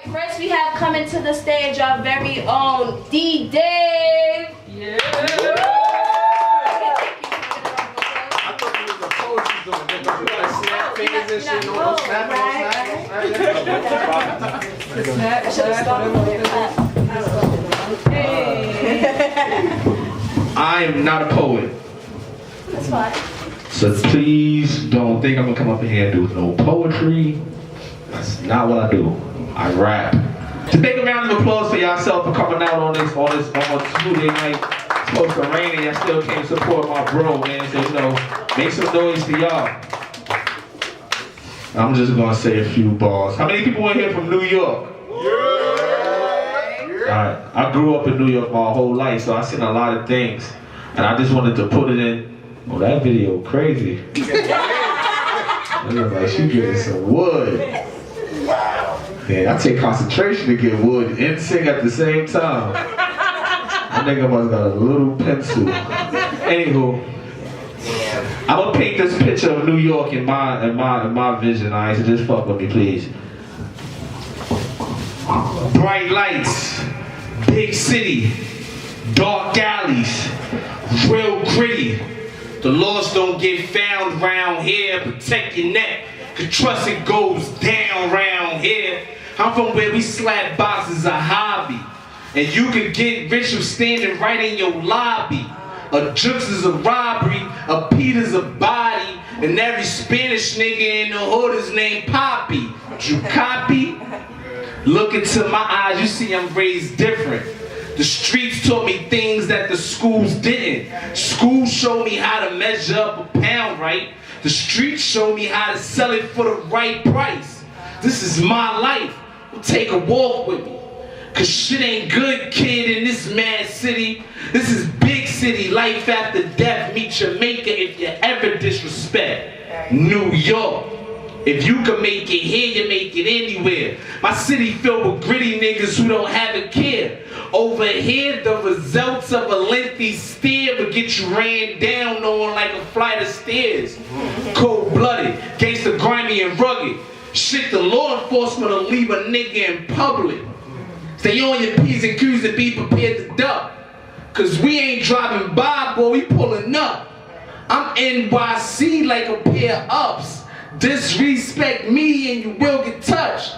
First, we have coming to the stage our very own D-Dave. Yeah. I thought you was a poetry doing. You gotta snap fingers and shit. No snap, I am not a poet. That's fine. So please don't think I'm gonna come up in here and do no poetry. That's not what I do. I rap. So take a round of applause for yourself for coming out on this almost Tuesday night. It's supposed to rain and y'all still came to support my bro, man. So make some noise for y'all. I'm just gonna say a few bars. How many people in here from New York? Alright, I grew up in New York my whole life, so I've seen a lot of things. And I just wanted to put it in. Oh, that video crazy. It looks like she getting some wood. Yeah, I take concentration to get wood and sing at the same time. That nigga must got a little pencil. Anywho, I'm gonna paint this picture of New York in my vision, alright? So just fuck with me, please. Bright lights, big city, dark alleys, real gritty. The laws don't get found round here. Protect your neck, 'cause trust it goes down round here. I'm from where we slap boxes a hobby, and you can get rich from standing right in your lobby. A jukes is a robbery, a Peter's a body, and every Spanish nigga in the hood is named Poppy. You copy? Look into my eyes, you see I'm raised different. The streets taught me things that the schools didn't. Schools showed me how to measure up a pound right. The streets showed me how to sell it for the right price. This is my life. Take a walk with me. 'Cause shit ain't good, kid, in this mad city. This is big city, life after death. Meet your maker if you ever disrespect. New York. If you can make it here, you make it anywhere. My city filled with gritty niggas who don't have a care. Over here, the results of a lengthy stare will get you ran down on like a flight of stairs. Cold-blooded, gangsta, grimy, and rugged. Shit, the law enforcement will leave a nigga in public. Stay on your P's and Q's and be prepared to duck. 'Cause we ain't driving by, boy, we pulling up. I'm NYC like a pair of ups. Disrespect me and you will get touched.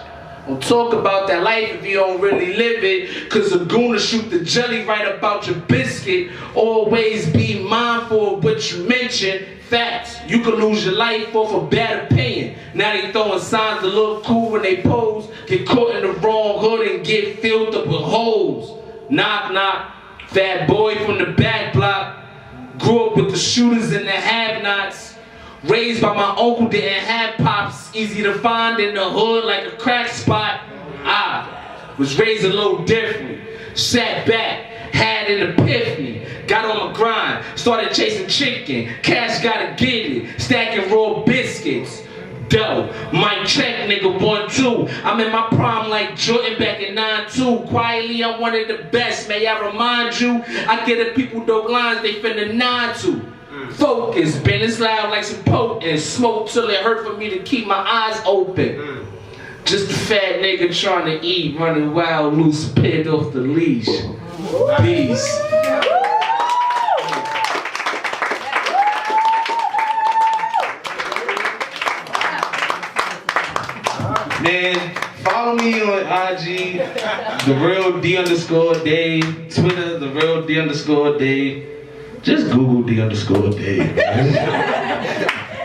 Don't talk about that life if you don't really live it. 'Cause a goon will shoot the jelly right about your biscuit. Always be mindful of what you mention. Facts, you could lose your life off a bad opinion. Now they throwing signs to look cool when they pose. Get caught in the wrong hood and get filled up with holes. Knock knock, fat boy from the back block. Grew up with the shooters and the have-nots. Raised by my uncle, didn't have pops. Easy to find in the hood like a crack spot. I was raised a little different. Sat back, had an epiphany. Got on my grind, started chasing chicken. Cash gotta get it, stacking raw biscuits. Dough, mic check, nigga, 1-2. I'm in my prime like Jordan back in 9-2. Quietly, I'm one of the best. May I remind you, I get the people dope lines they finna nod to. Focus, been as loud like some potent. Smoke till it hurt for me to keep my eyes open. Just a fat nigga trying to eat, running wild, loose, pit off the leash. Peace. Man, follow me on IG, the real D_Dave, Twitter, the real D_Dave. Just Google D_Dave.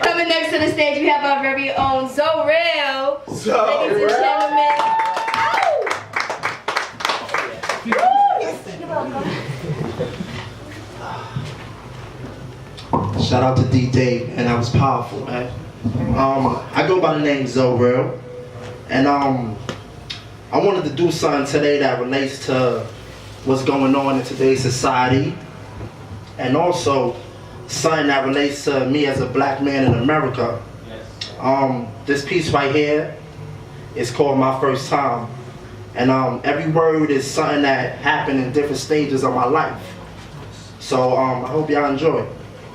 Coming next to the stage, we have our very own Zorel. Ladies and gentlemen. Shout out to D-Dave, and that was powerful, man. I go by the name Zorel, and I wanted to do something today that relates to what's going on in today's society, and also something that relates to me as a black man in America. This piece right here is called My First Time, and every word is something that happened in different stages of my life. So I hope y'all enjoy.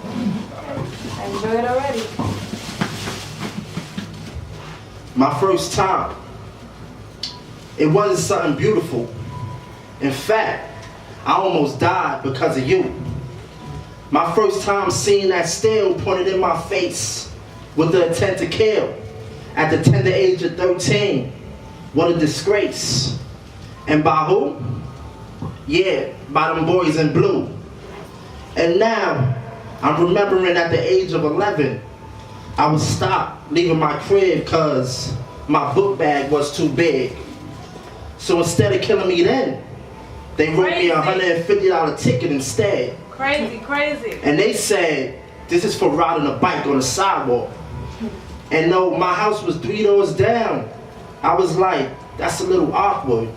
I enjoy it already. My first time. it wasn't something beautiful. In fact, I almost died because of you. My first time seeing that steel pointed in my face with the intent to kill at the tender age of 13. What a disgrace. And by who? Yeah, by them boys in blue. And now, I'm remembering at the age of 11, I was stopped leaving my crib because my book bag was too big. So instead of killing me then, they wrote me a $150 ticket instead. Crazy, crazy. And they said, this is for riding a bike on the sidewalk. And though my house was 3 doors down, I was like, that's a little awkward.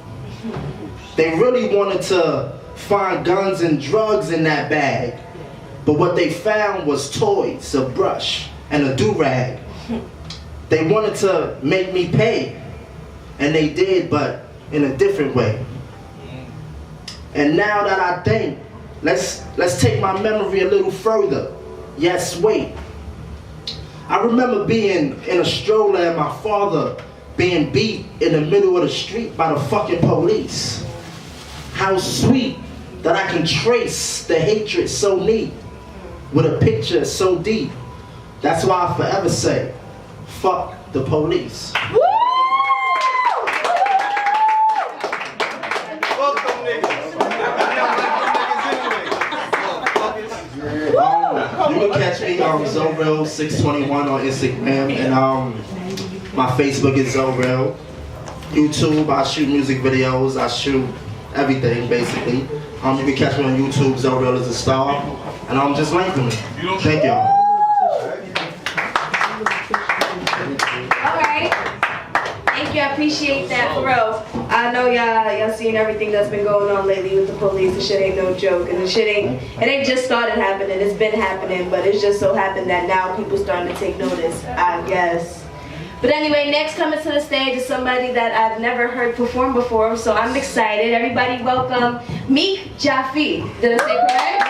They really wanted to find guns and drugs in that bag. But what they found was toys, a brush, and a do-rag. They wanted to make me pay. And they did, but in a different way. And now that I think, let's take my memory a little further. Yes, wait. I remember being in a stroller and my father being beat in the middle of the street by the fucking police. How sweet that I can trace the hatred so neat with a picture so deep. That's why I forever say, fuck the police. Fuck them niggas. You can catch me on Zorel621 on Instagram, and my Facebook is Zorel. YouTube, I shoot music videos, I shoot everything basically. You can catch me on YouTube, Zorel is a star, and I'm just linking it. Thank y'all. Alright. Thank you, I appreciate that for real. I know y'all seen everything that's been going on lately with the police. The shit ain't no joke, and it ain't just started happening, it's been happening, but it's just so happened that now people starting to take notice, I guess. But anyway, next coming to the stage is somebody that I've never heard perform before, so I'm excited. Everybody welcome Meek Jaffe. Did I say correct?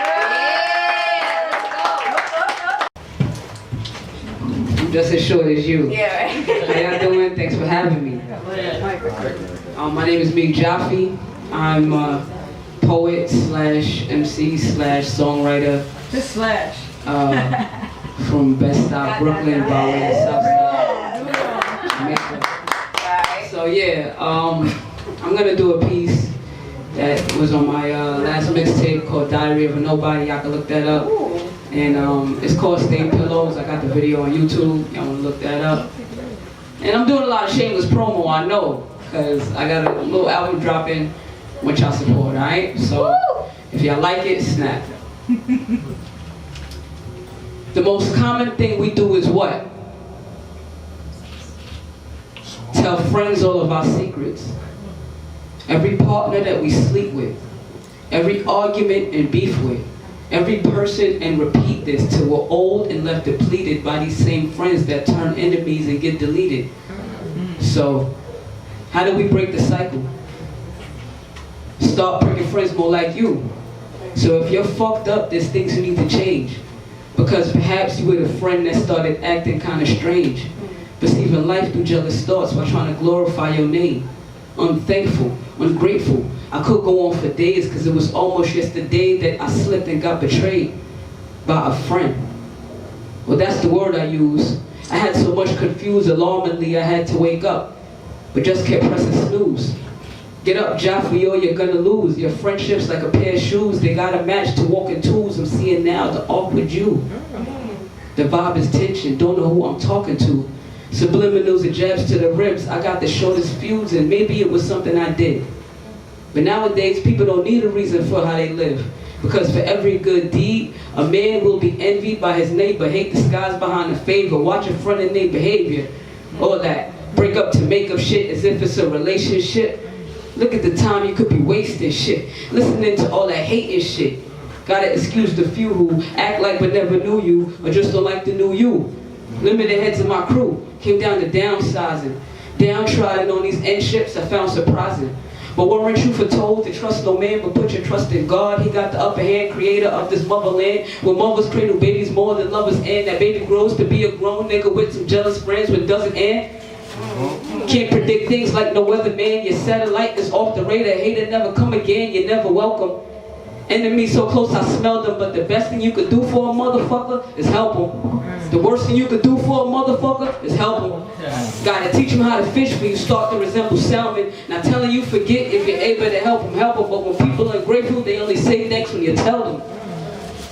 I'm just as short as you. Yeah, right. How y'all doing? Thanks for having me. My name is Meek Jaffe. I'm a poet slash MC slash songwriter. Just slash. From Bed-Stuy, Brooklyn, by way of Southside. So yeah, I'm gonna do a piece that was on my last mixtape called Diary of a Nobody. Y'all can look that up. And it's called Stay Pillows. I got the video on YouTube. Y'all wanna look that up. And I'm doing a lot of shameless promo, I know, because I got a little album dropping which y'all support, alright? So if y'all like it, snap. The most common thing we do is what? Tell friends all of our secrets. Every partner that we sleep with. Every argument and beef with. Every person, and repeat this till we're old and left depleted by these same friends that turn enemies and get deleted. So, how do we break the cycle? Start bringing friends more like you. So if you're fucked up, there's things you need to change. Because perhaps you were the friend that started acting kind of strange. Perceiving life through jealous thoughts while trying to glorify your name. Unthankful, ungrateful. I could go on for days because it was almost yesterday that I slipped and got betrayed by a friend. Well, that's the word I use. I had so much confused, alarmingly I had to wake up. But just kept pressing snooze. Get up, Jaffe, or you're gonna lose. Your friendship's like a pair of shoes. They gotta match to walking tools. I'm seeing now the awkward you. The vibe is tension, don't know who I'm talking to. Subliminals and jabs to the ribs. I got the shortest fuse and maybe it was something I did. But nowadays, people don't need a reason for how they live. Because for every good deed, a man will be envied by his neighbor. Hate the skies behind the favor. Watch in front of their behavior. All that. Break up to make up shit as if it's a relationship. Look at the time you could be wasting shit. Listening to all that hate and shit. Gotta excuse the few who act like but never knew you, or just don't like the new you. Limited heads of my crew. Came down to downsizing. Downtrodden on these end ships I found surprising. But weren't you foretold to trust no man but put your trust in God? He got the upper hand, creator of this motherland. Where mothers cradle babies more than lovers end. That baby grows to be a grown nigga with some jealous friends when it doesn't end. Can't predict things like no other man. Your satellite is off the radar. Hater never come again. You're never welcome. Enemies so close I smell them, but the best thing you could do for a motherfucker is help them. The worst thing you could do for a motherfucker is help them. Gotta teach them how to fish for you start to resemble salmon. Not telling you forget if you're able to help them, but when people are ungrateful, they only say thanks when you tell them.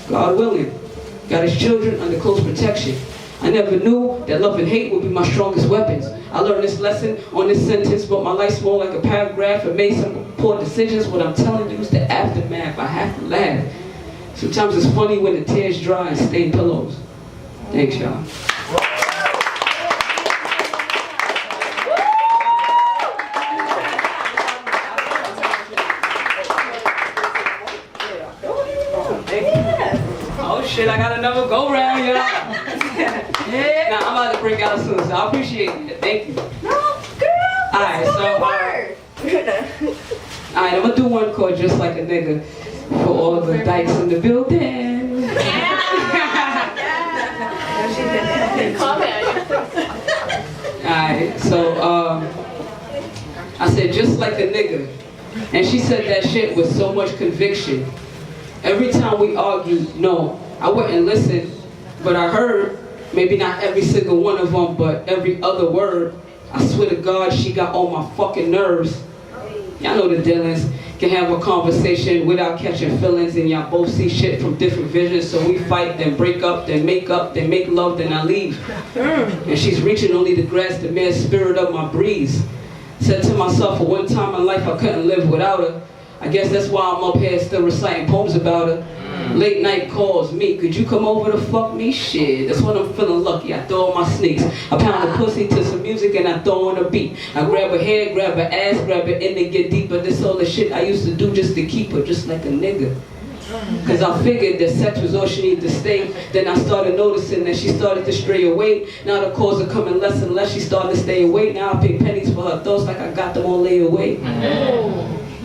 God willing, got his children under close protection. I never knew that love and hate would be my strongest weapons. I learned this lesson on this sentence, but my life's more like a paragraph. I made some poor decisions. What I'm telling you is the aftermath. I have to laugh. Sometimes it's funny when the tears dry and stain pillows. Thanks, y'all. Oh shit, I got another go round, y'all. Now I'm about to break out soon, so I appreciate it. Thank you. No, girl. Alright, so alright, I'm gonna do one called Just Like a Nigga for all the dykes in the building. Alright, so I said just like a nigga. And she said that shit with so much conviction. Every time we argued, no, I wouldn't listen, but I heard, maybe not every single one of them, but every other word. I swear to God, she got on my fucking nerves. Y'all know the dealings. Can have a conversation without catching feelings, and y'all both see shit from different visions, so we fight, then break up, then make love, then I leave. And she's reaching only to grasp the mere spirit of my breeze. Said to myself, for one time in life I couldn't live without her. I guess that's why I'm up here still reciting poems about her. Late night calls me, could you come over to fuck me? Shit, that's when I'm feeling lucky. I throw on my sneaks. I pound a pussy to some music and I throw on a beat. I grab her hair, grab her ass, grab her in and get deeper. This all the shit I used to do just to keep her, just like a nigga. Cause I figured that sex was all she needed to stay. Then I started noticing that she started to stray away. Now the calls are coming less and less, she started to stay away. Now I pay pennies for her thoughts like I got them all laid away.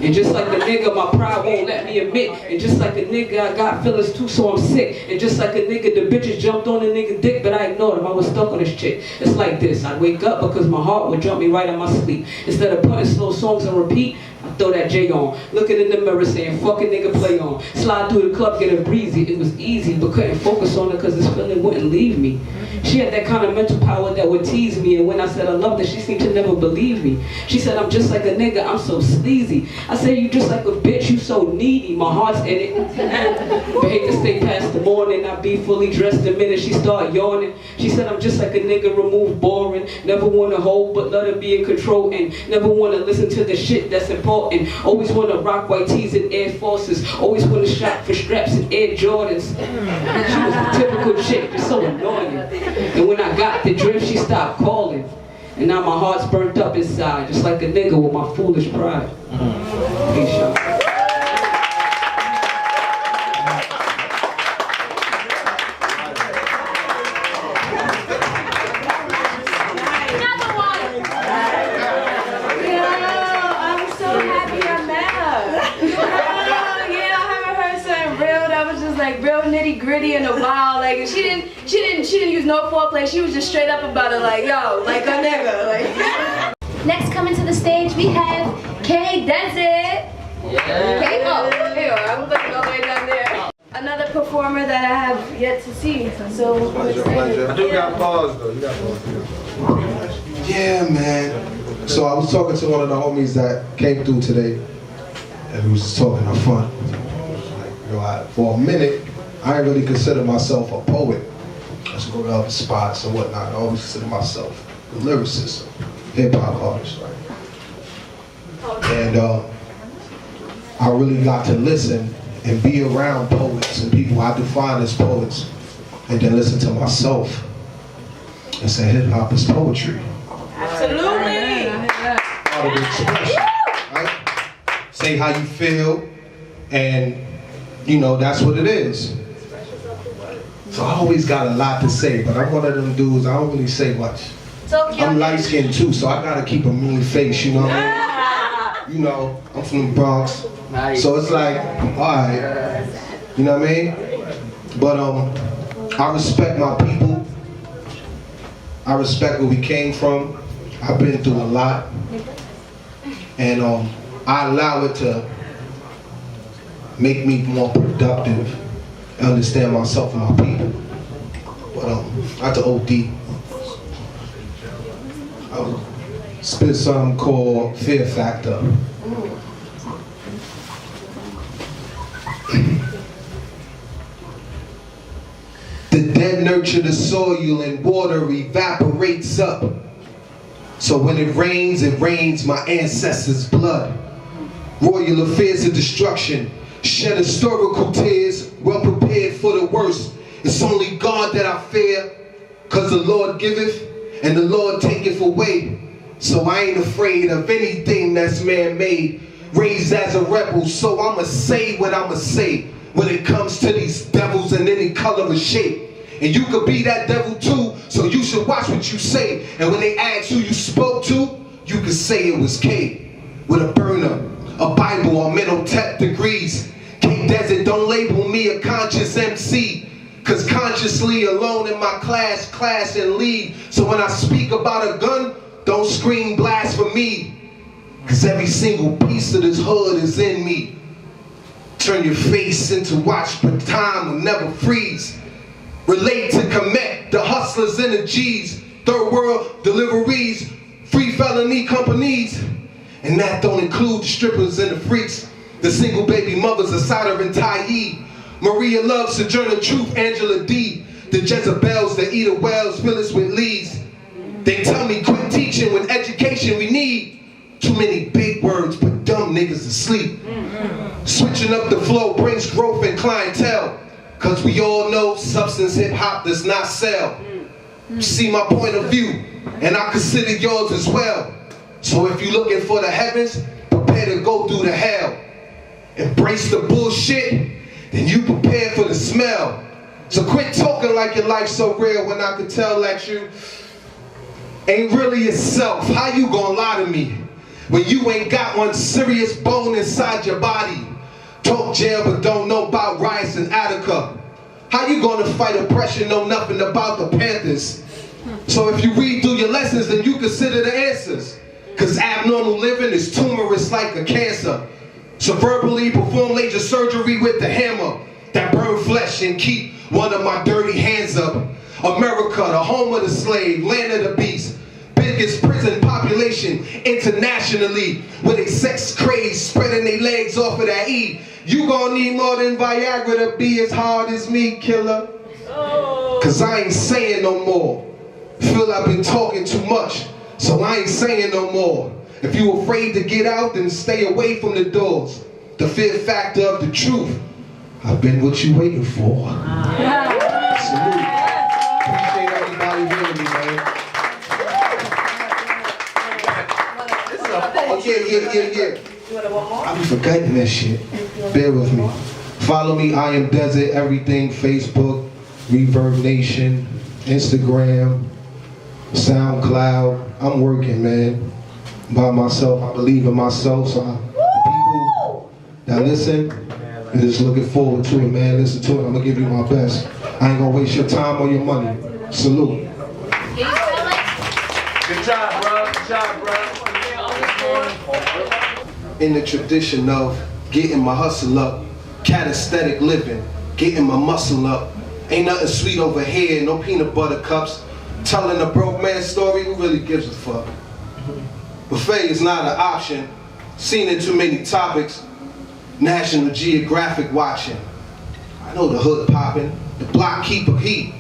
And just like a nigga, my pride won't let me admit. And just like a nigga, I got feelings too, so I'm sick. And just like a nigga, the bitches jumped on the nigga dick, but I ignored him. I was stuck on this chick. It's like this, I'd wake up because my heart would jump me right in my sleep. Instead of putting slow songs on repeat, I throw that J on. Looking in the mirror saying, fucking nigga, play on. Slide through the club, get a breezy. It was easy, but couldn't focus on it because this feeling wouldn't leave me. She had that kind of mental power that would tease me, and when I said I loved her, she seemed to never believe me. She said, I'm just like a nigga, I'm so sleazy. I said, you just like a bitch, you so needy. My heart's in it. But hate to stay past the morning. I be fully dressed the minute she start yawning. She said, I'm just like a nigga, remove boring. Never wanna hold, but let her be in control. And never wanna listen to the shit that's important. Always wanna rock white tees and Air Forces. Always wanna shop for straps and Air Jordans. She was a typical chick, just so annoying. And when I got the drift, she stopped calling. And now my heart's burnt up inside, just like a nigga with my foolish pride. Peace, y'all. Like real nitty gritty in a while, like she didn't use no foreplay. She was just straight up about it, like yo, like a nigga, like. Next, coming to the stage, we have K Desert. Okay, oh, here you are. I'm looking all the way down there. Another performer that I have yet to see. So Pleasure. I do got pause though. You got pause. Yeah, man. So I was talking to one of the homies that came through today, and we was just talking up front. For a minute, I didn't really consider myself a poet. I used to go to other spots and whatnot. I always consider myself a lyricist, hip-hop artist, right? And I really got to listen and be around poets and people I define as poets, and then listen to myself and say hip-hop is poetry. Absolutely. Part of the expression, right? Say how you feel, and you know, that's what it is. So I always got a lot to say, but I'm one of them dudes, I don't really say much. I'm light-skinned too, so I gotta keep a mean face, you know what I mean? You know, I'm from the Bronx, so it's like, alright, you know what I mean? But I respect my people. I respect where we came from. I've been through a lot, and I allow it to make me more productive and understand myself and my people. But not to OD. I'll spit something called Fear Factor. The dead nurture the soil and water evaporates up. So when it rains my ancestors' blood. Royal affairs of destruction, shed historical tears, well prepared for the worst. It's only God that I fear, cause the Lord giveth and the Lord taketh away. So I ain't afraid of anything that's man-made. Raised as a rebel, so I'ma say what I'ma say when it comes to these devils in any color or shape. And you could be that devil too, so you should watch what you say. And when they ask who you spoke to, you could say it was K with a burner, a Bible or mental tech degrees. K Desert, don't label me a conscious MC, cause consciously alone in my class and lead. So when I speak about a gun, don't scream blasphemy, cause every single piece of this hood is in me. Turn your face into watch, but time will never freeze. Relate to commit the hustlers and the G's, third world deliveries, free felony companies. And that don't include the strippers and the freaks, the single baby mothers of Sada and Tyee, Maria Love, Sojourner Truth, Angela D, the Jezebels, the Eda Wells, Phyllis with Lees. They tell me quit teaching when education we need. Too many big words put dumb niggas to sleep. Switching up the flow brings growth and clientele, cause we all know substance hip-hop does not sell. See my point of view, and I consider yours as well. So if you're looking for the heavens, prepare to go through the hell. Embrace the bullshit, then you prepare for the smell. So quit talking like your life's so real when I could tell that you ain't really yourself. How you gonna lie to me when you ain't got one serious bone inside your body? Talk jail but don't know about riots in Attica. How you gonna fight oppression, know nothing about the Panthers? So if you read through your lessons, then you consider the answers. Cause abnormal living is tumorous like a cancer. So verbally perform laser surgery with the hammer that burn flesh and keep one of my dirty hands up. America, the home of the slave, land of the beast. Biggest prison population internationally, with a sex craze spreading their legs off of that E. You gon' need more than Viagra to be as hard as me, killer. Cause I ain't saying no more. Feel I've been talking too much, so I ain't saying no more. If you afraid to get out, then stay away from the doors. The fear factor of the truth. I've been what you waiting for. Salute. Appreciate everybody hearing me, man. Oh, yeah. I be forgetting that shit. Bear with me. Follow me, I Am Desert, everything, Facebook, Reverb Nation, Instagram, SoundCloud. I'm working, man. By myself, I believe in myself, so people that listen, and just looking forward to it, man. Listen to it, I'm gonna give you my best. I ain't gonna waste your time or your money. Salute. Good job, bro. Good job, bro. In the tradition of getting my hustle up, catasthetic living, getting my muscle up. Ain't nothing sweet over here, no peanut butter cups. Telling a broke man story, who really gives a fuck? Buffet is not an option. Seen in too many topics. National Geographic watching. I know the hood popping, the block keep a heat.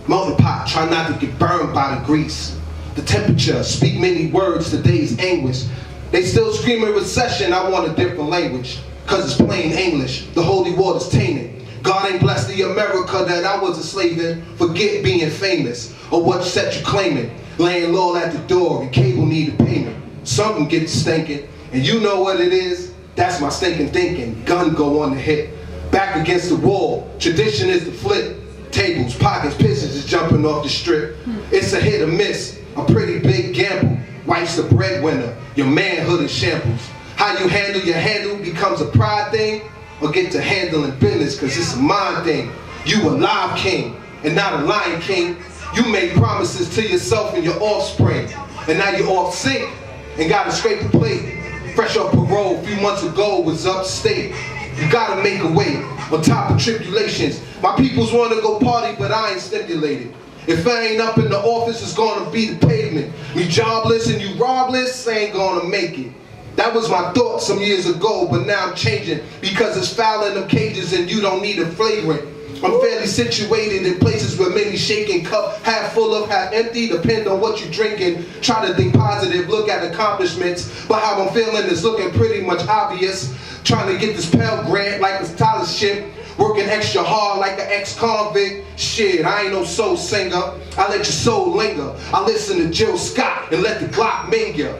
Melting pot, try not to get burned by the grease. The temperature, speak many words, today's anguish. They still screaming recession, I want a different language. Cause it's plain English, the holy water's tainted. God ain't blessed the America that I was a slave in. Forget being famous, or what set you claiming. Laying low at the door, and cable need a payment. Something gets stinking, and you know what it is? That's my stinking thinking. Gun go on the hit. Back against the wall, tradition is the flip. Tables, pockets, pistols is jumping off the strip. It's a hit or miss, a pretty big gamble. Wife's the breadwinner, your manhood in shambles. How you handle your handle becomes a pride thing, or get to handling business cause it's a mind thing. You a live king, and not a lion king. You made promises to yourself and your offspring. and now you're off sync and gotta scrape the plate. Fresh off parole, a few months ago, was upstate. You gotta make a way on top of tribulations. My peoples wanna go party, but I ain't stimulated. If I ain't up in the office, it's gonna be the pavement. You jobless and you robless, ain't gonna make it. That was my thought some years ago, but now I'm changing because it's foul in them cages and you don't need a flagrant. I'm fairly situated in places where maybe shaking cup, half full of, half empty, depend on what you're drinking. Try to think positive, look at accomplishments, but how I'm feeling is looking pretty much obvious. Trying to get this Pell Grant like a scholarship, working extra hard like an ex-convict. Shit, I ain't no soul singer. I let your soul linger. I listen to Jill Scott and let the Glock mingle.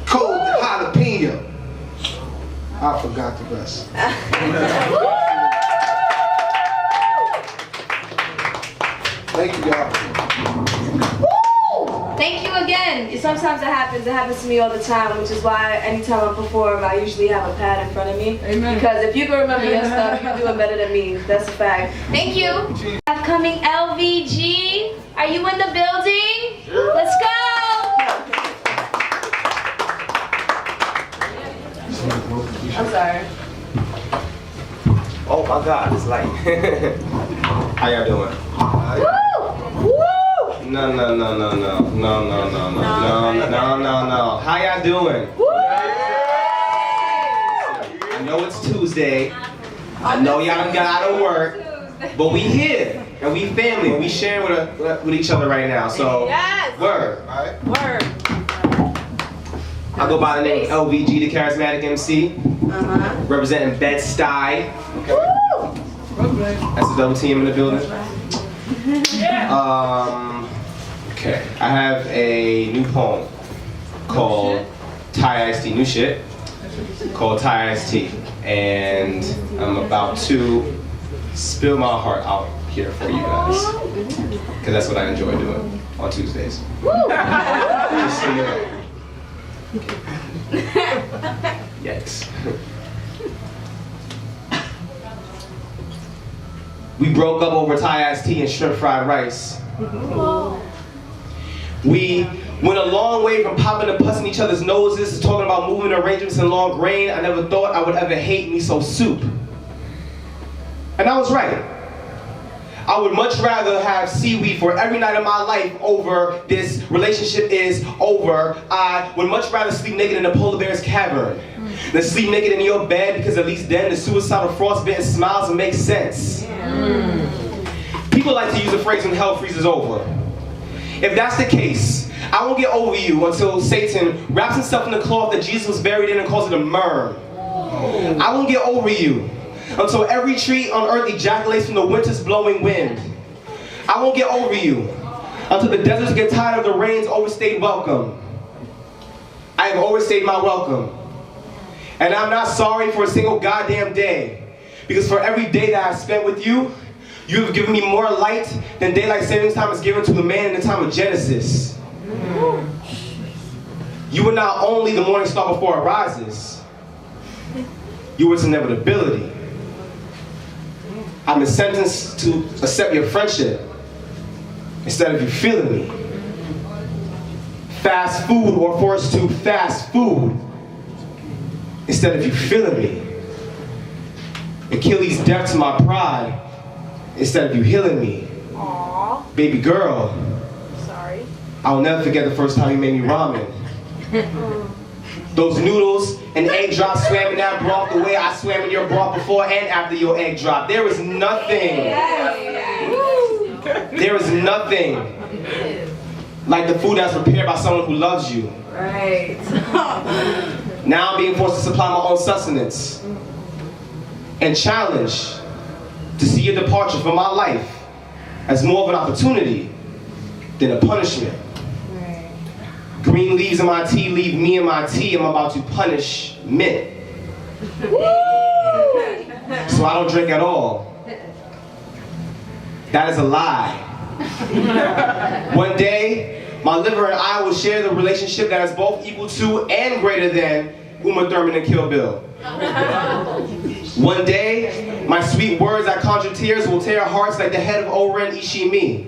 Cold and jalapeno. I forgot the rest. Thank you, y'all. Thank you again. Sometimes it happens to me all the time, which is why anytime I perform, I usually have a pad in front of me. Amen. Because if you can remember your stuff, you're doing better than me. That's a fact. Thank you. Upcoming LVG. Are you in the building? Let's go. I'm sorry. Oh my God, it's light. How y'all doing? No. How y'all doing? I know it's Tuesday. I know y'all done got out of work, but we here and we family and we sharing with each other right now. So, Yes. word. Word. I go by the name of LVG, the Charismatic MC, representing Bed-Stuy. That's a double team in the building. Okay, I have a new poem called Thai Iced Tea, new shit, called Thai Iced Tea, and I'm about to spill my heart out here for you guys, because that's what I enjoy doing on Tuesdays. Just so you know. Yikes. We broke up over Thai iced tea and shrimp fried rice. We went a long way from popping and pussing each other's noses to talking about moving arrangements and long grain. I never thought I would ever hate miso soup. And I was right. I would much rather have seaweed for every night of my life over this relationship is over. I would much rather sleep naked in a polar bear's cavern than sleep naked in your bed, because at least then the suicidal frostbitten smiles will make sense. People like to use the phrase when hell freezes over. If that's the case, I won't get over you until Satan wraps himself in the cloth that Jesus was buried in and calls it a myrrh. I won't get over you until every tree on earth ejaculates from the winter's blowing wind. I won't get over you until the deserts get tired of the rain's overstayed welcome. I have overstayed my welcome. And I'm not sorry for a single goddamn day, because for every day that I've spent with you, you have given me more light than daylight savings time is given to the man in the time of Genesis. You were not only the morning star before it rises, you were its inevitability. I've been sentenced to accept your friendship instead of you feeling me. Fast food, or forced to fast food instead of you feeling me. Achilles' death to my pride instead of you healing me. Aww. Baby girl, Sorry. I'll never forget the first time you made me ramen. Those noodles and egg drops swam in that broth the way I swam in your broth before and after your egg drop. There is nothing. There is nothing like the food that's prepared by someone who loves you. Right. Now I'm being forced to supply my own sustenance and challenged to see your departure from my life as more of an opportunity than a punishment. Right. Green leaves in my tea leave me in my tea. I'm about to punish mint. So I don't drink at all. That is a lie. One day, my liver and I will share the relationship that is both equal to and greater than Uma Thurman and Kill Bill. One day, my sweet words that conjure tears will tear hearts like the head of Oren Ishimi.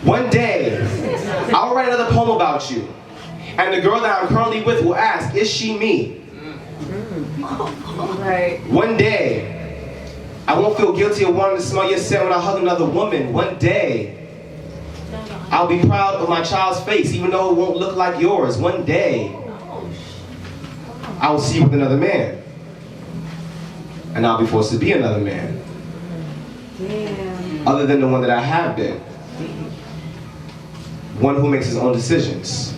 One day, I'll write another poem about you. And the girl that I'm currently with will ask, is she me? Right. One day, I won't feel guilty of wanting to smell your scent when I hug another woman. One day, I'll be proud of my child's face, even though it won't look like yours. One day, I will see you with another man. And I'll be forced to be another man. Damn. Other than the one that I have been. One who makes his own decisions.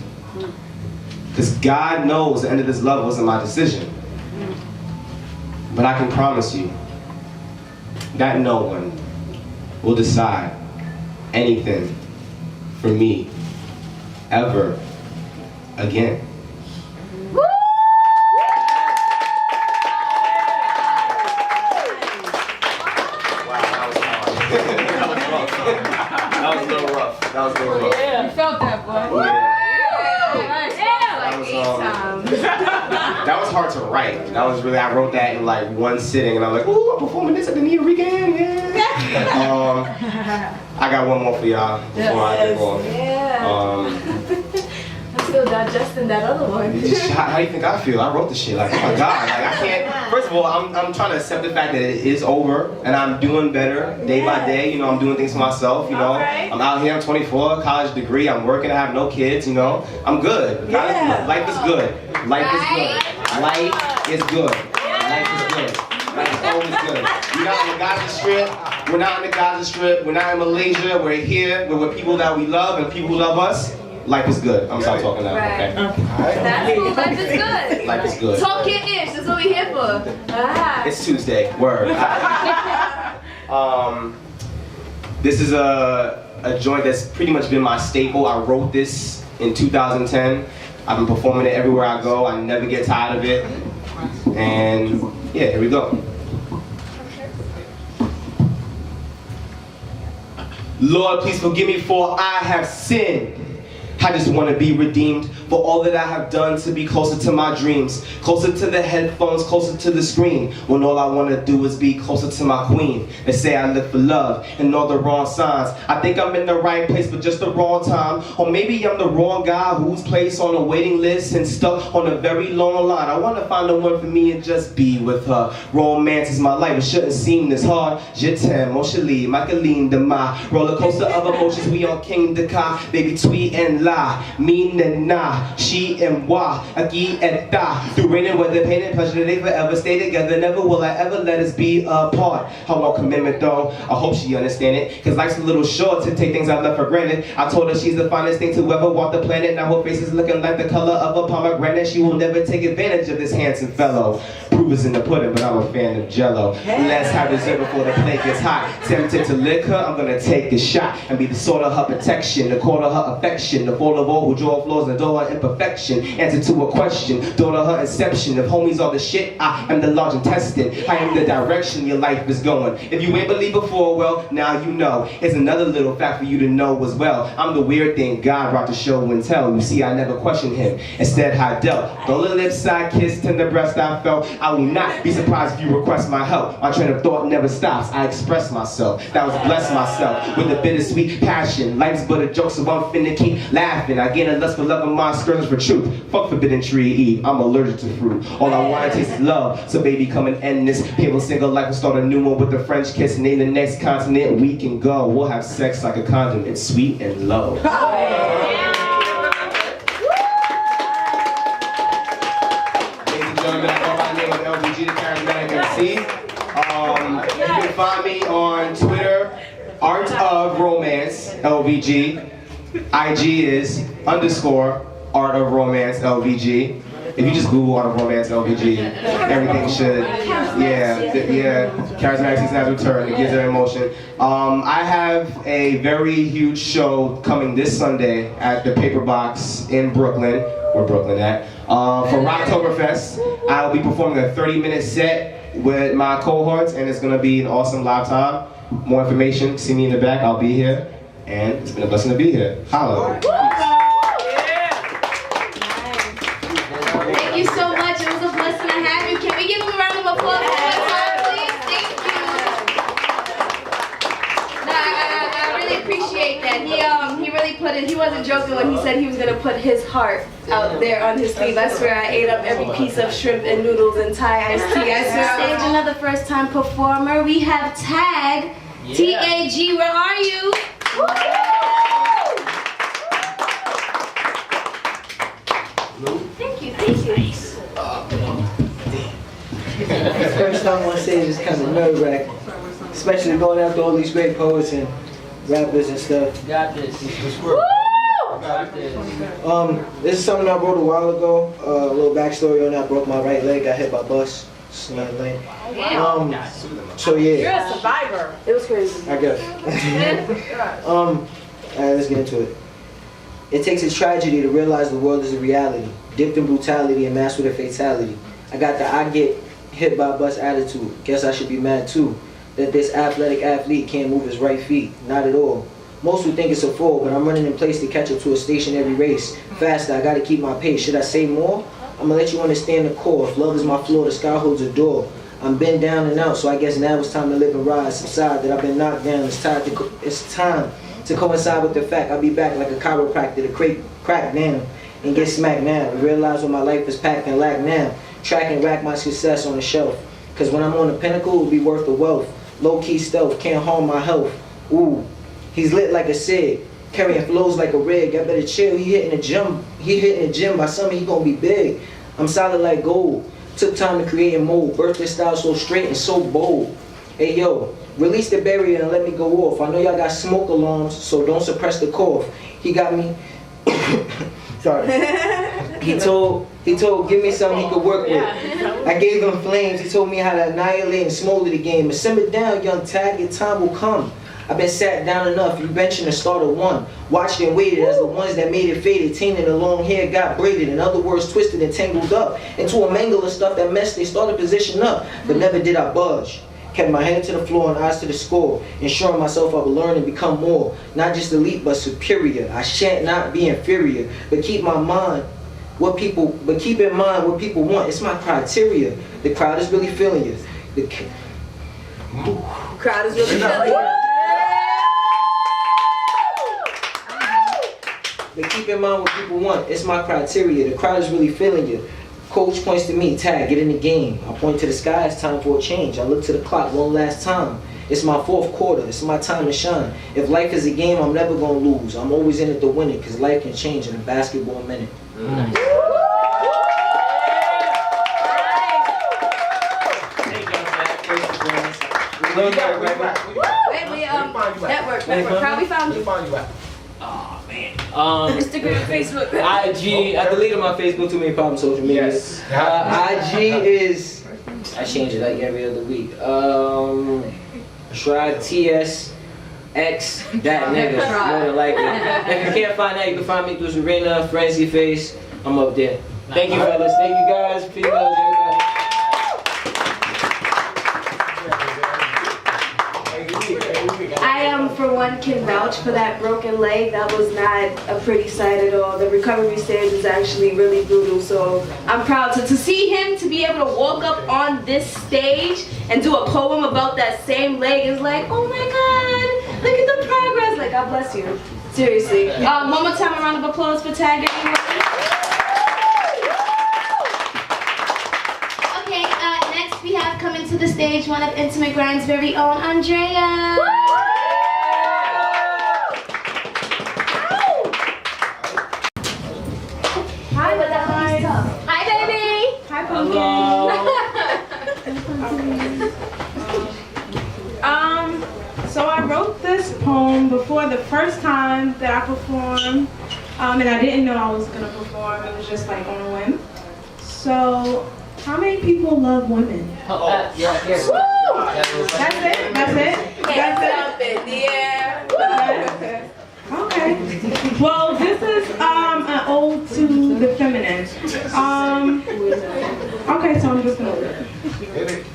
Because God knows the end of this love wasn't my decision. But I can promise you that no one will decide anything for me ever again. That was a little rough. That was a little rough. Yeah. You felt that, boy. Yeah. Yeah. That was hard to write. That was really, I wrote that in like one sitting and I was like, ooh, I'm performing this at the New Weekend, yeah. I got one more for y'all before I get off. I'm still digesting that other one. How do you think I feel? I wrote the shit. Like, oh my God. Like, I can't. First of all, I'm trying to accept the fact that it is over and I'm doing better day by day. You know, I'm doing things for myself. You know, I'm out here. I'm 24, college degree. I'm working. I have no kids. You know, I'm good. Life is good. Life is good. Life is good. Life is good. Life is always good. We're not on the Gaza Strip. We're not on the Gaza Strip. We're not in Malaysia. We're here. We're with people that we love and people who love us. Life is good. I'm sorry talking now. Okay. That's cool. Life is good. Life is good. Talk your ish. That's what we're here for. It's Tuesday. Word. This is a joint that's pretty much been my staple. I wrote this in 2010. I've been performing it everywhere I go. I never get tired of it. And yeah, here we go. Lord, please forgive me for I have sinned. I just want to be redeemed for all that I have done to be closer to my dreams, closer to the headphones, closer to the screen, when all I want to do is be closer to my queen. They say I live for love and all the wrong signs. I think I'm in the right place but just the wrong time, or maybe I'm the wrong guy who's placed on a waiting list and stuck on a very long line. I want to find the one for me and just be with her. Romance is my life, it shouldn't seem this hard. Je t'aime, mon chéri, ma colline de ma roller coaster of emotions, we on King de Ka, baby tweet and lie. Me and nah, she and moi, aquí eta. Through rain and weather, pain and pleasure, they forever stay together. Never will I ever let us be apart. I want commitment though, I hope she understand it. Cause life's a little short to take things I left for granted. I told her she's the finest thing to ever walk the planet. Now her face is looking like the color of a pomegranate. She will never take advantage of this handsome fellow. Proof is in the pudding, but I'm a fan of Jello. Let's have dessert before the plate gets hot. Tempted to lick her, I'm gonna take a shot and be the sort of her protection, the core of her affection, the fall of all who draw flaws and adore her imperfection. Answer to a question, daughter her inception. If homies are the shit, I am the large intestine. I am the direction your life is going. If you ain't believe before, well, now you know. It's another little fact for you to know as well. I'm the weird thing God brought to show and tell. You see, I never questioned him. Instead, I dealt. The little lips I kissed and the breast I felt. I will not be surprised if you request my help. My train of thought never stops. I express myself. That was bless myself with a bittersweet passion. Life's but a joke, so I'm finna keep laughing. I gain a lust for love and my skirts for truth. Fuck forbidden tree Eve. I'm allergic to fruit. All I want to taste is love. So baby, come and end this painful single life and start a new one with a French kiss. Name the next continent we can go. We'll have sex like a condom. It's sweet and low. Ladies and gentlemen, I go by the name of LVG, the Charismatic MC. You can find me on Twitter, Art of Romance, LVG. IG is _Art of Romance, LVG. If you just Google Art of Romance, LVG, everything should, Charismatic season has returned. It gives their emotion. I have a very huge show coming this Sunday at the Paper Box in Brooklyn. Where Brooklyn at? For Rocktoberfest. I'll be performing a 30-minute set with my cohorts, and it's gonna be an awesome live time. More information, see me in the back. I'll be here, and it's been a blessing to be here. Holla. Thank you so much. It was a blessing to have you. Can we give him a round of applause one more time, please? Thank you. No, I really appreciate that. He really he wasn't joking when he said he was gonna put his heart out there on his sleeve. I swear I ate up every piece of shrimp and noodles and Thai iced tea. I swear. Stage another first time performer. We have Tag. T-A-G, where are you? Thank you. First time on stage is kind of nerve-wracking, especially going after all these great poets and rappers and stuff. Got this. This is something I wrote a while ago. A little backstory on that. I broke my right leg. Got hit by a bus. So yeah. You're a survivor. It was crazy. I guess. Alright, let's get into it. It takes a tragedy to realize the world is a reality, dipped in brutality and masked with a fatality. I got the I get hit by a bus attitude. Guess I should be mad too. That this athletic athlete can't move his right feet. Not at all. Most would think it's a fall, but I'm running in place to catch up to a stationary race. Faster, I gotta keep my pace. Should I say more? I'ma let you understand the core. If love is my floor, the sky holds a door. I'm been down and out, so I guess now it's time to live and rise. Subside that I've been knocked down. It's time to coincide with the fact I'll be back like a chiropractor to crack down and get smacked now. And realize what my life is packed and lack now. Track and rack my success on the shelf. Cause when I'm on the pinnacle, it'll be worth the wealth. Low-key stealth, can't harm my health. Ooh, he's lit like a Sid. Carrying flows like a rig. I better chill. He hitting the gym. By summer he gonna be big. I'm solid like gold. Took time to create and mold. Birthday style so straight and so bold. Hey yo, release the barrier and let me go off. I know y'all got smoke alarms, so don't suppress the cough. He got me. Sorry. He told, give me something he could work with. I gave him flames. He told me how to annihilate and smolder the game. But simmer down, young Tag. Your time will come. I've been sat down enough, you benching the start of one. Watched and waited as the ones that made it faded. Tainted the long hair got braided. In other words, twisted and tangled up into a mangle of stuff that messed they started position up. But never did I budge. Kept my head to the floor and eyes to the score. Ensuring myself I would learn and become more. Not just elite, but superior. I shan't not be inferior. But keep in mind what people want. It's my criteria. The crowd is really feeling you. The Crowd is really feeling you. But keep in mind what people want. It's my criteria. The crowd is really feeling you. Coach points to me, Tag, get in the game. I point to the sky, it's time for a change. I look to the clock one last time. It's my fourth quarter, it's my time to shine. If life is a game, I'm never gonna lose. I'm always in it to win it, cause life can change in a basketball minute. Nice. Network. How we found you? Oh man. Instagram, Facebook. IG, I deleted my Facebook, too many problems, social media. Yes. IG is, I change it like every other week. Try TS X that nigga, more than likely. If you can't find that, you can find me through Serena, FRANTZY face. I'm up there. Thank you, fellas. Thank you, guys. Females, everybody. I for one, can vouch for that broken leg. That was not a pretty sight at all. The recovery stage was actually really brutal. So I'm proud to see him to be able to walk up on this stage and do a poem about that same leg is like, oh my God, look at the progress. Like, God bless you. Seriously. One more time, a round of applause for Tag, everyone. Okay, next we have coming to the stage one of Intimate Grind's very own Andrea. Hi, guys. Hi, baby. Hi, Pumpkin. So I wrote this poem before the first time that I performed, and I didn't know I was gonna perform. It was just like on a whim. So, how many people love women? Yeah. That's it? That's it? That's it? Yeah. Okay. Well, this is an ode to the feminine. Okay, so I'm just gonna read it.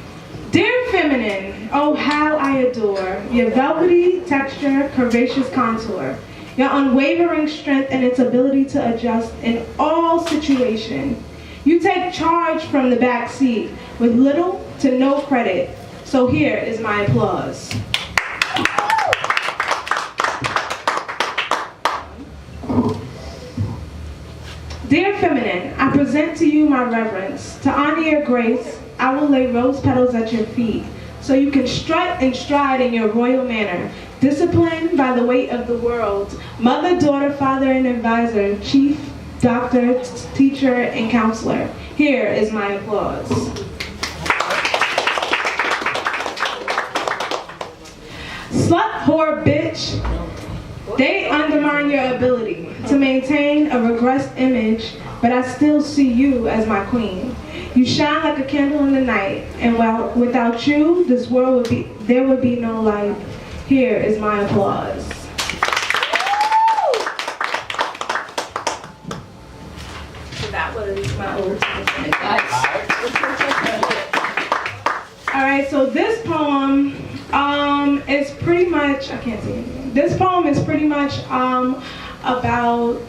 Dear feminine, oh how I adore your velvety texture, curvaceous contour, your unwavering strength and its ability to adjust in all situations. You take charge from the back seat with little to no credit. So here is my applause. feminine, I present to you my reverence. To honor your grace, I will lay rose petals at your feet, so you can strut and stride in your royal manner, disciplined by the weight of the world, mother, daughter, father, and advisor, chief, doctor, teacher, and counselor. Here is my applause. Slut, whore, bitch, they undermine your ability to maintain a regressed image, but I still see you as my queen. You shine like a candle in the night, and without you, this world there would be no light. Here is my applause. So that was my old All right, so this poem is pretty much, I can't say anything. This poem is pretty much about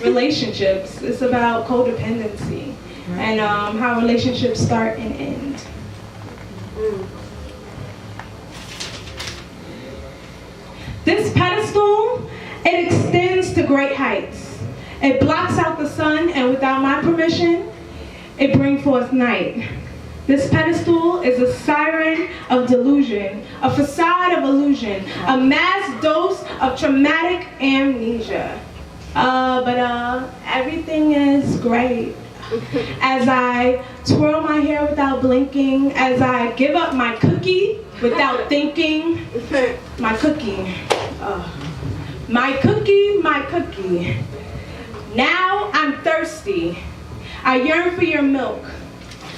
relationships. It's about codependency and how relationships start and end. This pedestal, it extends to great heights. It blocks out the sun, and without my permission, it brings forth night. This pedestal is a siren of delusion, a facade of illusion, a mass dose of traumatic amnesia. But everything is great. As I twirl my hair without blinking, as I give up my cookie without thinking, my cookie, my cookie, my cookie. Now I'm thirsty. I yearn for your milk,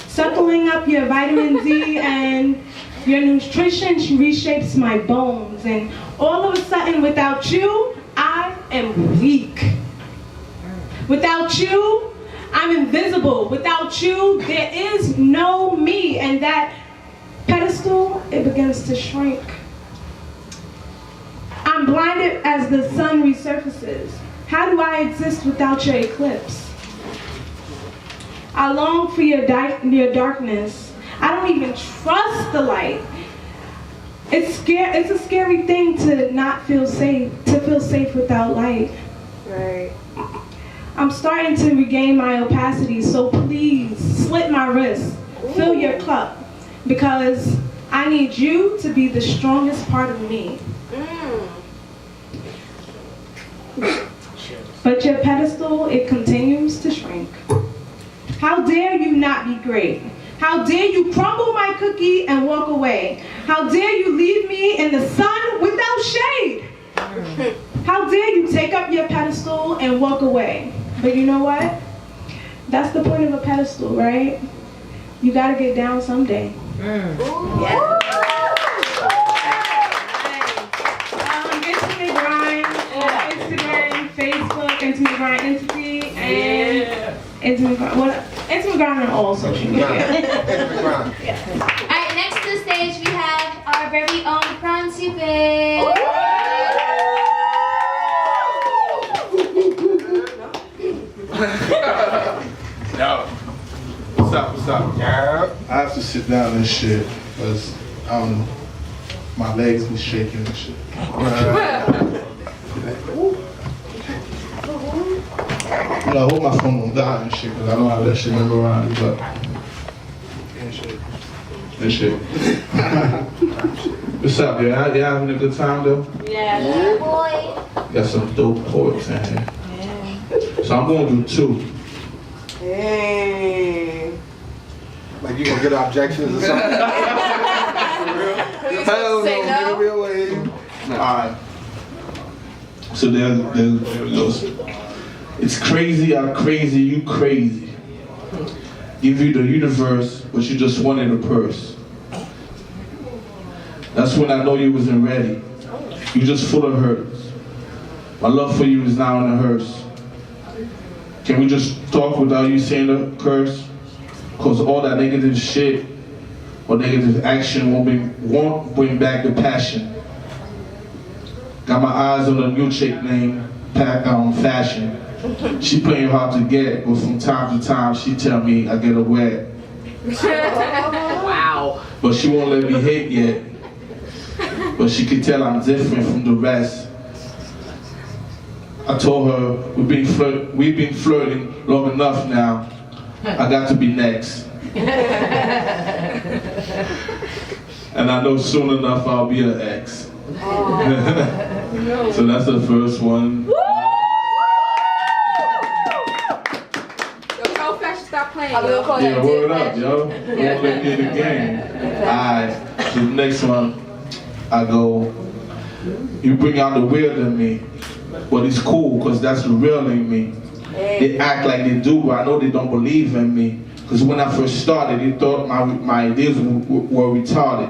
suckling up your vitamin D, and your nutrition reshapes my bones. And all of a sudden, without you, I am weak. Without you, I'm invisible. Without you, there is no me. And that pedestal, it begins to shrink. I'm blinded as the sun resurfaces. How do I exist without your eclipse? I long for your darkness. I don't even trust the light. It's a scary thing to not feel safe, to feel safe without light. Right. I'm starting to regain my opacity, so please slit my wrist, fill your cup, because I need you to be the strongest part of me. But your pedestal, it continues to shrink. How dare you not be great? How dare you crumble my cookie and walk away? How dare you leave me in the sun without shade? How dare you take up your pedestal and walk away? But you know what? That's the point of a pedestal, right? You gotta get down someday. Yeah. Intimate Grind on Instagram, Facebook, Intimate Grind Entity, and Intimate Grind on all social media. Yeah. All right, next to the stage we have our very own FRANTZY bitch. Yo. What's up? Yeah. I have to sit down and shit, because my legs be shaking and shit. I hope my phone won't die and shit, because I don't have that shit memorized, but that shit. What's up, y'all? Y'all having a good time though? Yeah, boy. Got some dope poets in here. Yeah. So I'm gonna do two. Hey. Like you gonna get objections or something? Hell no, get a real way. Alright. So there it goes. It's crazy how crazy you crazy. Give you the universe, but you just wanted a purse. That's when I know you wasn't ready. You just full of hurts. My love for you is now in a hearse. Can we just talk without you saying the curse? Cause all that negative shit or negative action won't bring back the passion. Got my eyes on a new chick named Fashion. She playing hard to get, but from time to time she tell me I get her wet. Wow. But she won't let me hate yet. But she can tell I'm different from the rest. I told her we've been flirting long enough now. I got to be next. And I know soon enough I'll be her ex. So that's the first one. Stop playing. Yeah, word up, yo. Don't let me in the game. Alright, so the next one, I go, you bring out the weird in me, but it's cool, because that's the real in me. They act like they do, but I know they don't believe in me. Because when I first started, they thought my ideas were retarded.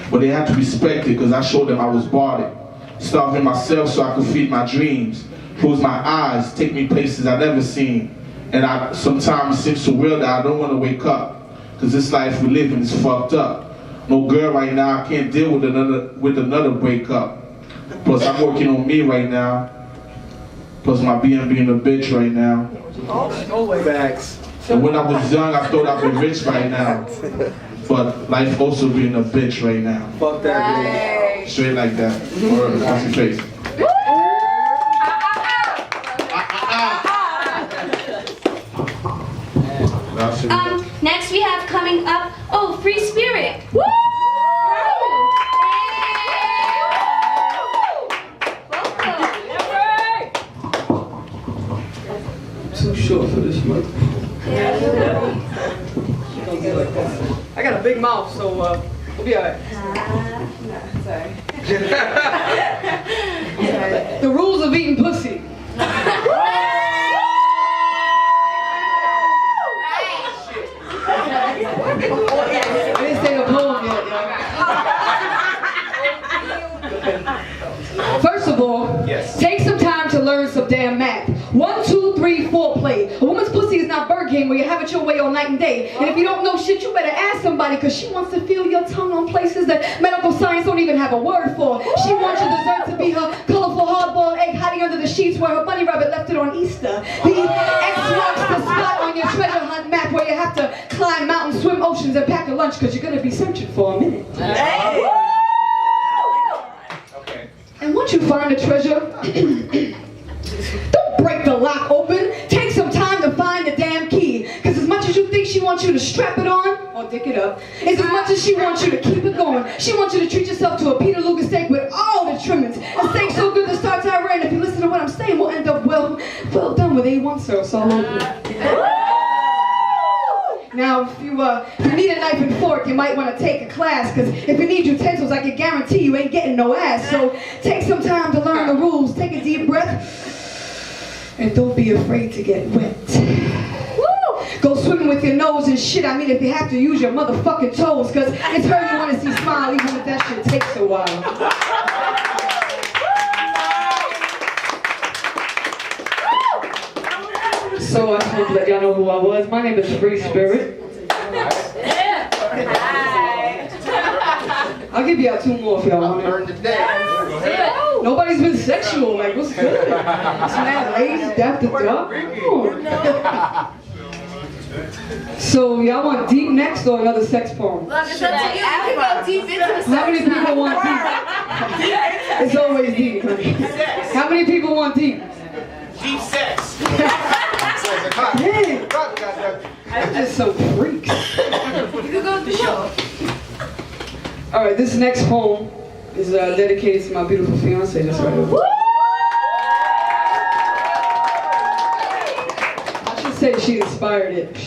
But they had to respect it, because I showed them I was barded. Starving myself so I could feed my dreams. Close my eyes, take me places I've never seen. And sometimes it seems so real that I don't want to wake up. Because this life we live in is fucked up. No girl right now, I can't deal with another breakup. Plus I'm working on me right now. Plus my BM being a bitch right now. Facts. And when I was young, I thought I'd be rich right now. But life also being a bitch right now. Fuck that, bitch. Straight like that. Word, what's your face? Next we have coming up, Free Spirit. Woo! Too short for this one. I got a big mouth, so we'll be alright. Sorry. The rules of eating pussy. I didn't say the poem yet, First of all, take some time to learn some damn math. 1, 2, 3, 4 play. A woman's pussy is not bird game where you have it your way all night and day. And if you don't know shit, you better ask somebody, because she wants to feel your tongue on places that medical science don't even have a word for. She wants your dessert to be her colorful hard-boiled egg hiding under the sheets where her bunny rabbit left it on Easter. The X marks the spot on your treasure hunt map where you have to climb mountains, swim oceans, and pack a lunch because you're going to be searching for a minute. Okay. And once you find the treasure, don't break the lock open. Take some time to find the damn key. Because as much as you think she wants you to strap it on, or dick it up, it's as much as she wants you to keep it going. She wants you to treat yourself to a Peter Luger steak with all the trimmings. A steak so good the stars are red. If you listen to what I'm saying, we'll end up well done with A1 sauce all over. Now, if you need a knife and fork, you might want to take a class, because if you need utensils, I can guarantee you ain't getting no ass. So take some time to learn the rules, take a deep breath, and don't be afraid to get wet. Woo! Go swimming with your nose and shit. I mean, if you have to use your motherfucking toes, because it's her you want to see smile, even if that shit takes a while. So I just want to let y'all know who I was. My name is Free Spirit. I'll give y'all 2 more if y'all want it. Nobody's been sexual. Like, what's good? Some mad ladies, daft the duck. So y'all want deep next or another sex poem? Look, it's up to you. You can go deep into the sex. How many people want deep? It's always deep, honey. How many people want deep? Deep sex. Damn. I'm just so freaks. You can go with the show. Alright, this next poem is dedicated to my beautiful fiance that's right over. I should say she inspired it.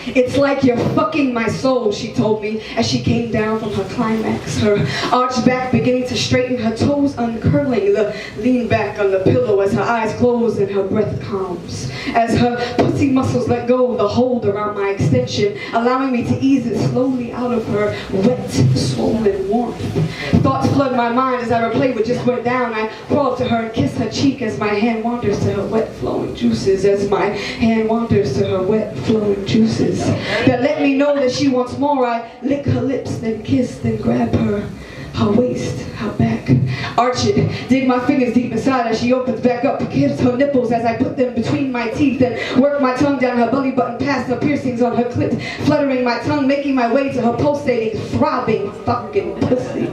It's like you're fucking my soul, she told me as she came down from her climax. Her arched back beginning to straighten, her toes uncurling, the lean back on the pillow as her eyes close and her breath calms. As her pussy muscles let go, the hold around my extension, allowing me to ease it slowly out of her wet, swollen warmth. Thoughts flood my mind as I replay what just went down. I crawl to her and kiss her cheek as my hand wanders to her wet, flowing juices. As my hand wanders to her wet, flowing juices that let me know that she wants more. I lick her lips, then kiss, then grab her waist, her back, arch it, dig my fingers deep inside as she opens back up, kiss her nipples as I put them between my teeth, then work my tongue down her belly button past her piercings on her clit, fluttering my tongue, making my way to her pulsating, throbbing fucking pussy.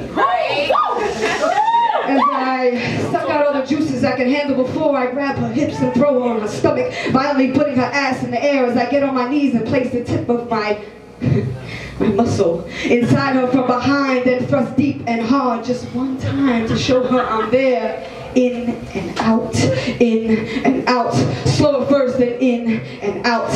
As I I suck out all the juices I can handle before I grab her hips and throw her on her stomach, violently putting her ass in the air as I get on my knees and place the tip of my muscle inside her from behind, then thrust deep and hard just one time to show her I'm there. In and out, in and out. Slower first, then in and out,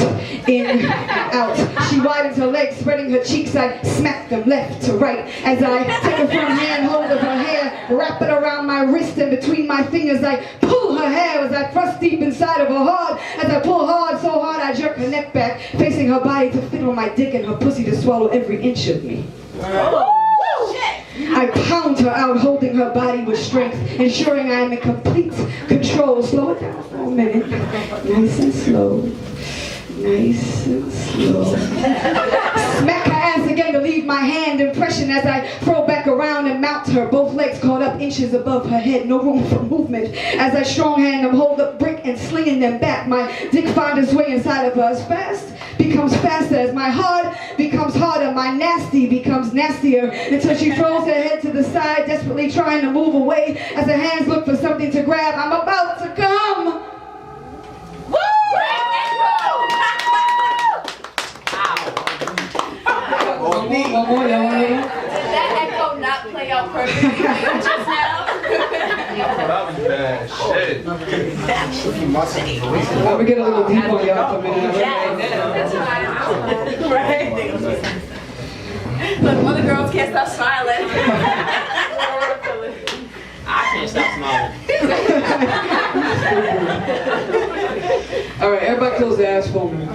in and out. She widens her legs, spreading her cheeks. I smack them left to right as I take a firm hand hold of her hair, wrap it around my wrist, and between my fingers I pull her hair as I thrust deep inside of her hard. As I pull hard, so hard I jerk her neck back, facing her body to fit on my dick and her pussy to swallow every inch of me. I pound her out, holding her body with strength, ensuring I am in complete control. Slow it down for a minute. Nice and slow. Nice and slow. Smack her ass again to leave my hand impression as I throw back around and mount her, both legs caught up inches above her head, no room for movement. As I strong hand them, hold up brick and slinging them back, my dick finds its way inside of her as fast becomes faster, as my hard becomes harder, my nasty becomes nastier, until she throws her head to the side, desperately trying to move away as her hands look for something to grab. I'm about to come. Woo! One more, y'all. Did that echo not play out perfectly just now? That was bad shit. We get a little deep on y'all for a minute. Look, other girls can't stop smiling. I can't stop smiling. All right, everybody close their ass for me.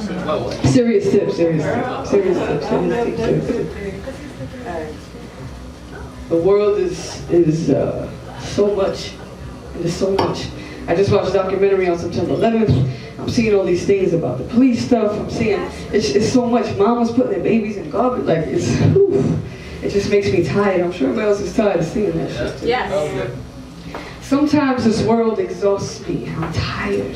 Serious tip, serious tip, serious tip, serious tip. The world is so much. There's so much. I just watched a documentary on September 11th. I'm seeing all these things about the police stuff. I'm seeing it's so much. Mamas putting their babies in garbage. Like it just makes me tired. I'm sure everybody else is tired of seeing that shit. Yes. Sometimes this world exhausts me. I'm tired.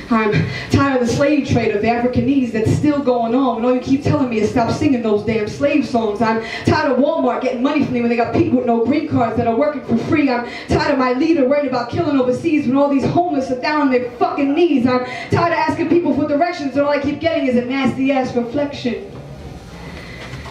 I'm tired of the slave trade of the Africanese that's still going on, and all you keep telling me is stop singing those damn slave songs. I'm tired of Walmart getting money from me when they got people with no green cards that are working for free. I'm tired of my leader worried about killing overseas when all these homeless are down on their fucking knees. I'm tired of asking people for directions, and all I keep getting is a nasty ass reflection.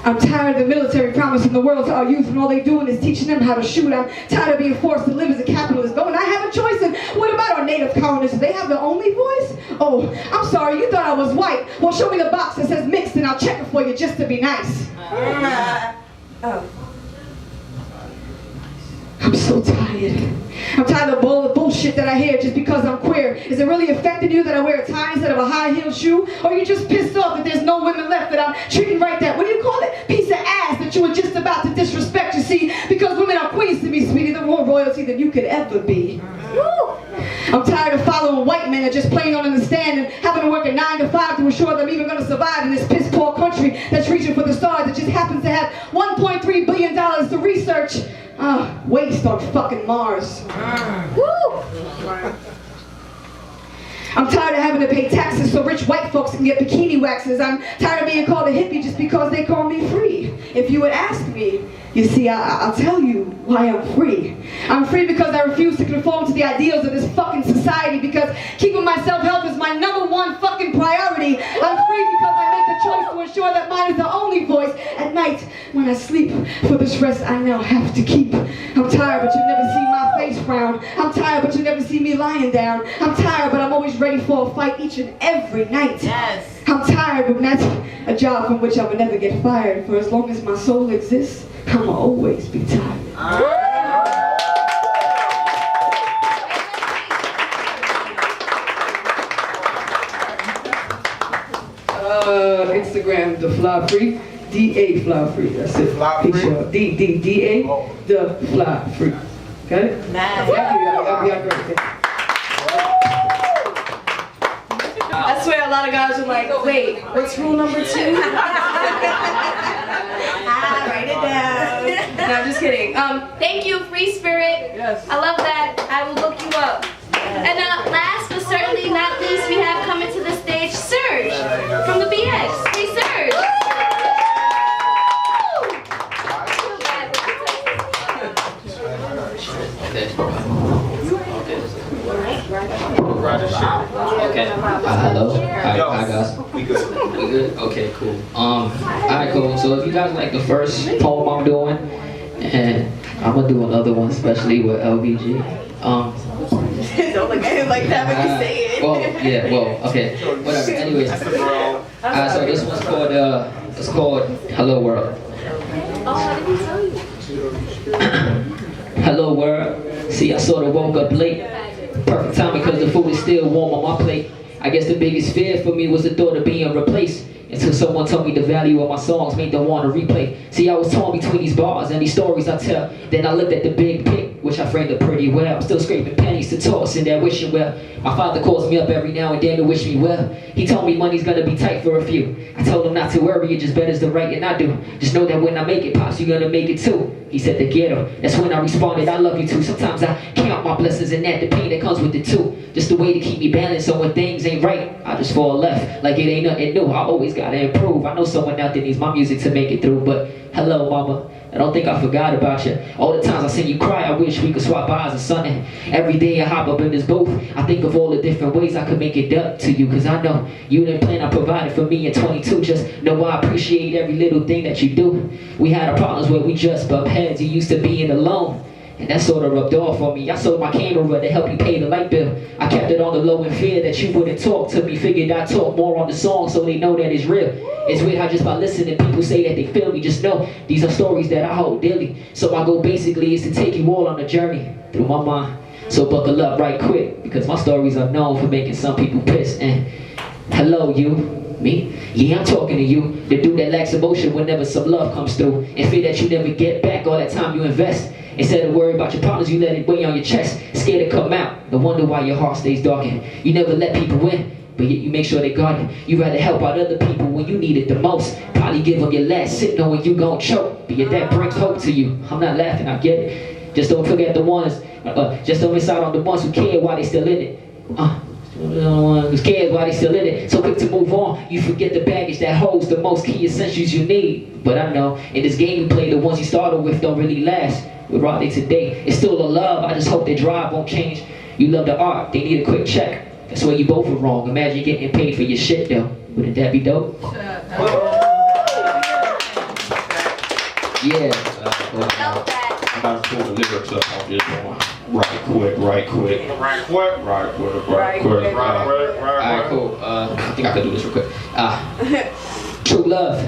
I'm tired of the military promising the world to our youth when all they're doing is teaching them how to shoot. I'm tired of being forced to live as a capitalist. Oh, and I have a choice. And what about our native colonists? Do they have their only voice? Oh, I'm sorry, you thought I was white. Well, show me the box that says mixed and I'll check it for you just to be nice. I'm so tired. I'm tired of all the bullshit that I hear just because I'm queer. Is it really affecting you that I wear a tie instead of a high-heeled shoe? Or are you just pissed off that there's no women left that I'm treating right that, what do you call it? Piece of ass that you were just about to disrespect, you see? Because women are queens to me, sweetie. They're more royalty than you could ever be. Woo! I'm tired of following white men that just plain don't understand and having to work a 9 to 5 to ensure that I'm even going to survive in this piss-poor country that's reaching for the stars that just happens to have $1.3 billion to research. Waste on fucking Mars. Woo! I'm tired of having to pay taxes so rich white folks can get bikini waxes. I'm tired of being called a hippie just because they call me free. If you would ask me, you see, I'll tell you why I'm free. I'm free because I refuse to conform to the ideals of this fucking society, because keeping my self-help is my #1 fucking priority. I'm free because I make the choice to ensure that mine is the only voice at night when I sleep. For this rest I now have to keep. I'm tired, but you never see my face frown. I'm tired, but you never see me lying down. I'm tired, but I'm always ready for a fight each and every night. Yes. I'm tired, but that's a job from which I would never get fired. For as long as my soul exists, I'ma always be tired. Instagram, the fly free, DA fly free. That's it. Fly free? DA, the fly free. Got it? Nice. Y'all great. I swear a lot of guys are like, wait, what's rule number 2? Write it down. No, I'm just kidding. Thank you, Free Spirit. Yes. I love that. I will look you up. And last but certainly not least, we have coming to the stage Serge from the BX. Hey, Serge. Okay. Hello. Hi guys. We good. We good? Okay, cool. Alright, cool. So if you guys like the first poem I'm doing, and I'm gonna do another one, especially with LBG. Don't look at him like that when you say it. Well, yeah, well, okay. Whatever. Anyways. So this one's called it's called Hello World. Oh, I didn't tell you. Hello world. See, I sorta woke up late. Perfect time because the food is still warm on my plate. I guess the biggest fear for me was the thought of being replaced. Until someone told me the value of my songs made them want to replay. See, I was torn between these bars and these stories I tell. Then I looked at the big pic, which I framed up pretty well. I'm still scraping pennies to toss in that wishing well. My father calls me up every now and then to wish me well. He told me money's gonna be tight for a few. I told him not to worry, it just betters the right and I do. Just know that when I make it, Pops, you gonna make it too. He said the ghetto. That's when I responded, I love you too. Sometimes I count my blessings and that the pain that comes with it too. Just a way to keep me balanced so when things ain't right, I just fall left. Like it ain't nothing new, I always gotta improve. I know someone out there needs my music to make it through, but hello mama, I don't think I forgot about you. All the times I seen you cry, I wish we could swap eyes or something. Every day I hop up in this booth, I think of all the different ways I could make it up to you. Cause I know you didn't plan on providing for me at 22. Just know I appreciate every little thing that you do. We had our problems where we just bumped heads. You used to being alone, and that sort of rubbed off on me. I sold my camera to help you pay the light bill. I kept it on the low in fear that you wouldn't talk to me. Figured I'd talk more on the song so they know that it's real. It's weird how just by listening people say that they feel me. Just know these are stories that I hold dearly. So my goal basically is to take you all on a journey through my mind. So buckle up right quick, because my stories are known for making some people pissed. And hello you, me? Yeah, I'm talking to you, the dude that lacks emotion whenever some love comes through, and fear that you never get back all that time you invest. Instead of worry about your problems, you let it weigh on your chest, scared to come out. No wonder why your heart stays darkened. You never let people in, but yet you make sure they guard you. You rather help out other people when you need it the most. Probably give them your last sip knowing you gon' choke, but yet that brings hope to you. I'm not laughing, I get it. Just don't forget the ones, just don't miss out on the ones who care while they still in it. Who cares why they still in it? So quick to move on, you forget the baggage that holds the most key essentials you need. But I know, in this game you play, the ones you started with don't really last. With Rodney today, it's still a love, I just hope their drive won't change. You love the art, they need a quick check. That's where you both are wrong. Imagine getting paid for your shit though. Wouldn't that be dope? Yeah. I'm about to pull the lyrics up on this one. Right quick. Alright, cool. I think I could do this real quick. True love.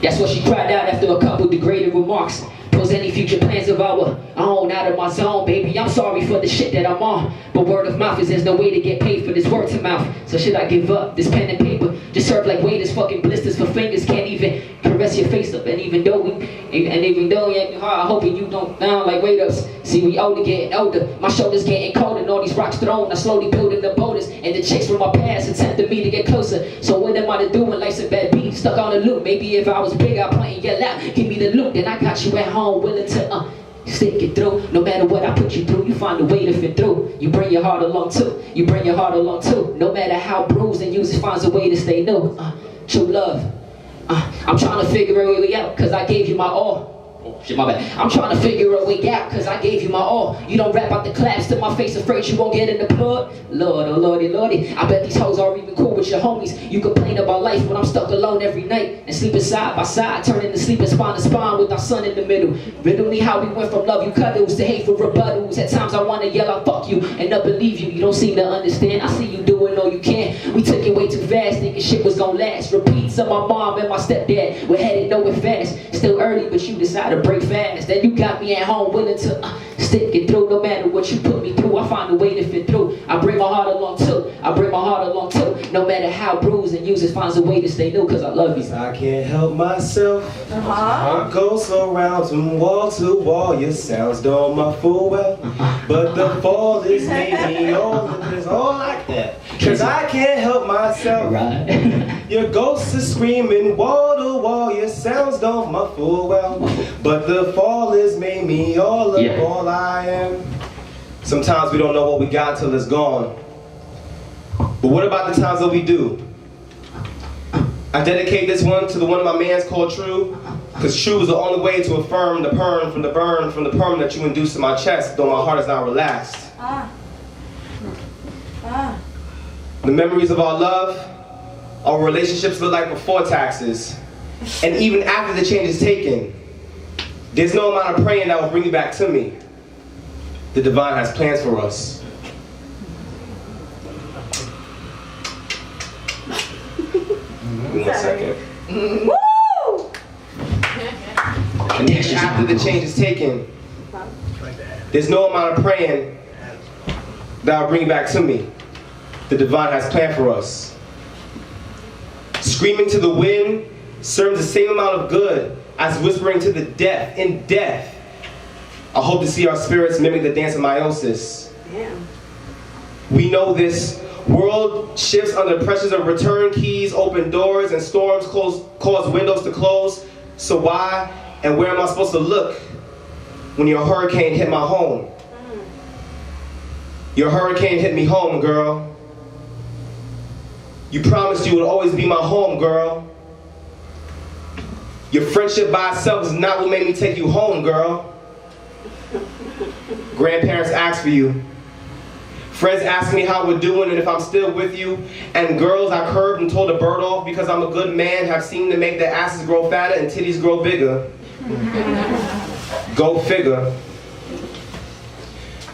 That's what she cried out after a couple degraded remarks. Pose any future plans of our own out of my zone, baby. I'm sorry for the shit that I'm on, but word of mouth is there's no way to get paid for this word to mouth. So should I give up this pen and paper? Just serve like waiters, fucking blisters for fingers. Can't even caress your face up, and even though yeah, I'm hoping you don't down like weight ups. See, we older, getting older. My shoulders getting colder, and all these rocks thrown. I slowly building the boulders, and the chicks from my past attempted me to get closer. So what am I to do when life's a bad beat? Stuck on a loop. Maybe if I was big, I'd point and yell out, give me the loot. Then I got you at home, willing to stick it through. No matter what I put you through, you find a way to fit through. You bring your heart along too. You bring your heart along too. No matter how bruised and used, it finds a way to stay new. True love. I'm trying to figure a way out, cause I gave you my all. Oh, shit, my bad. I'm trying to figure a way out, cause I gave you my all. You don't rap out the claps to my face, afraid you won't get in the plug. Lord, oh lordy, lordy. I bet these hoes are even cool with your homies. You complain about life when I'm stuck alone every night and sleeping side by side, turning to sleeping spine to spine with our son in the middle. Riddle me how we went from love you cuddles to hateful rebuttals. At times I wanna yell out fuck you and up and leave you. You don't seem to understand. I see you doing all you can. We took it way too fast, thinking shit was gonna last. Repeats of my mom and my stepdad. We're headed nowhere fast. Still early, but you decided to break fast. Then you got me at home willing to stick it through. No matter what you put me through, I find a way to fit through. I bring my heart along too. I bring my heart along too. No matter how bruised and used, it finds a way to stay new, cause I love you. I can't help myself. I go so round from wall to wall. Your sounds don't muffle well, but the fall is maybe all like that. Cause I can't help myself. Your ghost is screaming wall to wall. Your sounds don't muffle well, but the fall is made me all of all I am. Sometimes we don't know what we got till it's gone. But what about the times that we do? I dedicate this one to the one of my mans called True, because true is the only way to affirm the perm from the burn from the perm that you induced in my chest, though my heart is not relaxed. The memories of our love, our relationships look like before taxes. And even after the change is taken, there's no amount of praying that will bring you back to me. The divine has plans for us. One second. Woo! And even after the change is taken, there's no amount of praying that will bring you back to me. The divine has planned for us. Screaming to the wind serves the same amount of good as whispering to the deaf. In death, I hope to see our spirits mimic the dance of meiosis. We know this world shifts under pressures of return keys, open doors, and storms cause windows to close. So why and where am I supposed to look when your hurricane hit my home? Your hurricane hit me home, girl. You promised you would always be my home, girl. Your friendship by itself is not what made me take you home, girl. Grandparents asked for you. Friends asked me how we're doing and if I'm still with you. And girls I curved and told a bird off because I'm a good man have seemed to make their asses grow fatter and titties grow bigger. Go figure.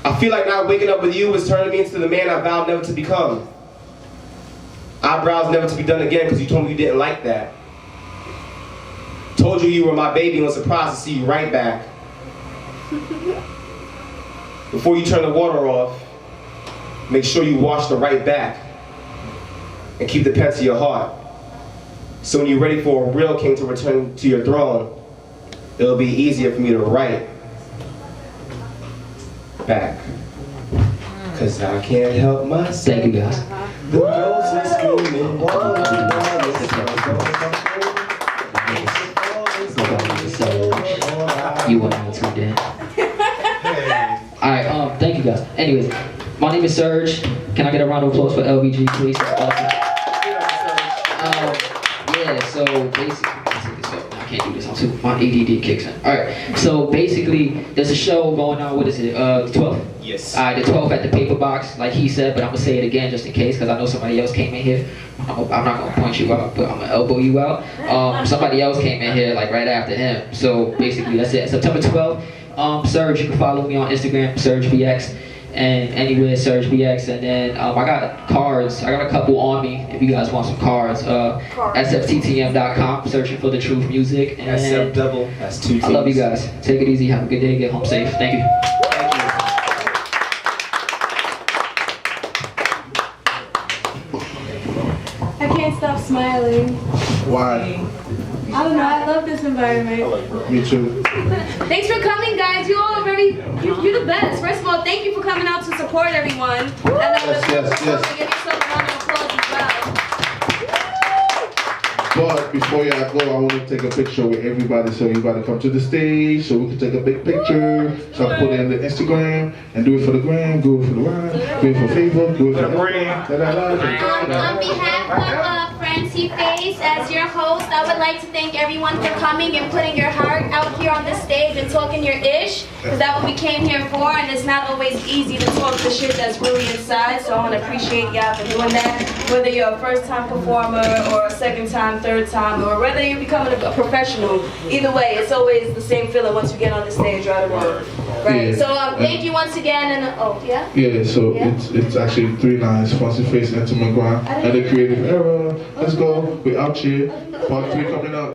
I feel like not waking up with you is turning me into the man I vowed never to become. Eyebrows never to be done again because you told me you didn't like that. Told you you were my baby and was surprised to see you right back. Before you turn the water off, make sure you wash the right back and keep the pen to your heart. So when you're ready for a real king to return to your throne, it'll be easier for me to write back. Cause I can't help myself. Thank you guys. The ghosts are screaming. You want me to then? Alright, thank you guys. Anyways, my name is Serge. Can I get a round of applause for LBG, please? Awesome. Yeah, so basically, I can't do this. I'm too, my ADD kicks in. Alright, so basically, there's a show going on, what is it, the 12th? Yes. Alright, the 12th at the Paper Box, like he said, but I'm gonna say it again just in case, because I know somebody else came in here. I'm not gonna point you out, but I'm gonna elbow you out. Somebody else came in here, like right after him. So basically, that's it. September 12th, Serge, you can follow me on Instagram, SergeBX. And anywhere SergeBX, and then I got cards. I got a couple on me if you guys want some cards. SFTTM.com, searching for the truth music. And SF double, that's 2 T's. I love you guys. Take it easy. Have a good day. Get home safe. Thank you. I can't stop smiling. Why? I don't know, I love this environment. Me too. Thanks for coming, guys. You all are you're the best. First of all, thank you for coming out to support everyone. And Yes. give yourself a round of applause as well. But before y'all go, I want to take a picture with everybody. So everybody come to the stage so we can take a big picture. So I put it in the Instagram and do it for the gram, do it for the rhyme, do it for Facebook, do it for the gram. On behalf of FRANTZY Face, as your host, I would like to thank everyone for coming and putting your heart out here on the stage and talking your ish, because that's what we came here for, and it's not always easy to talk the shit that's really inside, so I want to appreciate y'all for doing that, whether you're a first-time performer or a second-time, third-time, or whether you're becoming a professional. Either way, it's always the same feeling once you get on the stage, right or wrong. Right? Yeah. So thank you once again, and Yeah, so it's actually 3 lines. FRANTZY Face, Intimate Grind, and the creative era. Let's go. We're out here. Part 3 coming up.